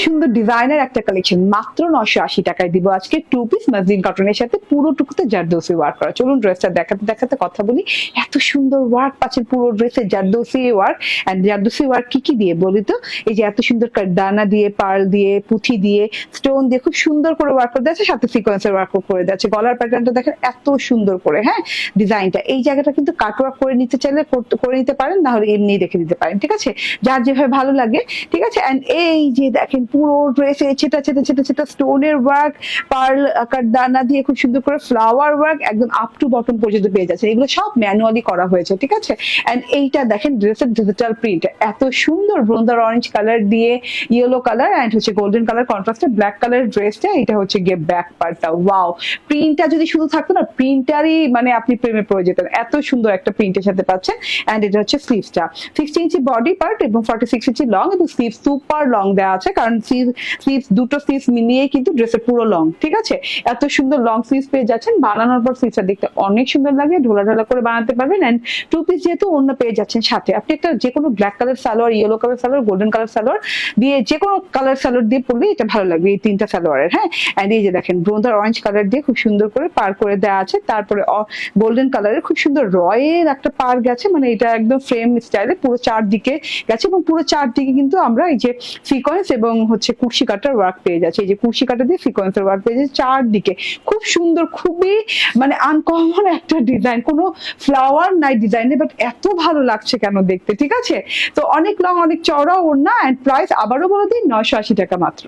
সুন্দর ডিজাইনের একটা কালেকশন মাত্র 980 টাকায় দিব আজকে। টু পিস মাসলিন কটনের সাথে পুরো টুকুতে জারদৌসি ওয়ার্ক করা। চলুন ড্রেসটা দেখাতে দেখাতে কথা বলি। এত সুন্দর ওয়ার্ক পাচ্ছেন পুরো ড্রেসে, zardozi work. And zardozi work কি কি দিয়ে বলি তো, এই যে এত সুন্দর দানা দিয়ে, পার্ল দিয়ে, পুঁথি দিয়ে, স্টোন দিয়ে খুব সুন্দর করে ওয়ার্ক করে দিয়েছে, সাথে সিকোয়েন্সের ওয়ার্ক করে দিয়েছে। গলার প্যাটার্নটা দেখেন এত সুন্দর করে, হ্যাঁ ডিজাইনটা। এই জায়গাটা কিন্তু কাট ওয়ার্ক করে নিতে চাইলে করে নিতে পারেন, না হলে এমনি রেখে দিতে পারেন, ঠিক আছে, যার যেভাবে ভালো লাগে, ঠিক আছে। এন্ড এই যে দেখেন পুরো ড্রেসে ছেটা ছেটা ছেটা ছেটা স্টোনের ওয়ার্ক, পার্ল দানা দিয়ে খুব সুন্দর করে ফ্লাওয়ার ওয়ার্ক একদম আপ টু বটম পর্যন্ত পেয়ে যাচ্ছে। এগুলো সব ম্যানুয়ালি করা হয়েছে, ঠিক আছে। এন্ড এইটা দেখেন ড্রেসের ডিজিটাল প্রিন্ট এত সুন্দর, ব্রোন্দার অরেঞ্জ কালার দিয়ে ইয়েলো কালার এন্ড হচ্ছে গোল্ডেন কালার কন্ট্রাস্টে ব্ল্যাক কালার ড্রেসটা। এটা হচ্ছে গিয়ে ব্যাক পার্টটা, ওয়াও। প্রিন্টটা যদি শুধু থাকতো না, প্রিন্টারই মানে আপনি প্রেমে পড়ে যেতেন, এত সুন্দর একটা প্রিন্টের সাথে পাচ্ছেন। এন্ড এটা হচ্ছে স্লিভসটা 60 ইঞ্চি বডি পার্ট এবং 46 ইঞ্চি লং, এবং স্লিভ সুপার লং দেওয়া আছে, কারণ স্লিভস দুটো স্লিভস মিলিয়ে কিন্তু ড্রেসের পুরো লং, ঠিক আছে। এত সুন্দর লং স্লিভস পেয়ে যাচ্ছেন। বানানোর পর স্লিভসটা দেখতে অনেক সুন্দর লাগে, ঢোলা ঢোলা করে বানাতে পারবেন। এন্ড টু পিস যেহেতু অন্য পেয়ে যাচ্ছেন সাথে, আপনি একটা যে কোনো black colour salwar, yellow colour salwar, golden colour salwar দিয়ে, যে কোনো কালার সালোয়ার দিয়ে পরলে এটা ভালো লাগবে, এই তিনটা সালোয়ারের, হ্যাঁ। এন্ড এই যে দেখেন ব্রোন্জার অরেঞ্জ কালার দিয়ে খুব সুন্দর করে পার করে দেওয়া আছে। তারপরে গোল্ডেন কালারের খুব সুন্দর রয়ের একটা পার গেছে, মানে এটা একদম ফ্রেম স্টাইলে পুরো চারদিকে গেছে, এবং পুরো চারদিকে কিন্তু আমরা এই যে সিকোয়েন্স এবং হচ্ছে কুশি কাটার ওয়ার্ক পেয়ে যাচ্ছে। এই যে কুশি কাটা দিয়ে সিকোয়েন্সের ওয়ার্ক পেয়ে যাচ্ছে চারদিকে, খুব সুন্দর, খুবই মানে আনকমন একটা ডিজাইন, কোনো ফ্লাওয়ার নাই ডিজাইনে, বাট এত ভালো লাগছে কেন দেখতে, ঠিক আছে। তো অনেক লং, অনেক চওড়া ওড়না। এন্ড প্রাইস আবারও বলে দিই 980 টাকা মাত্র।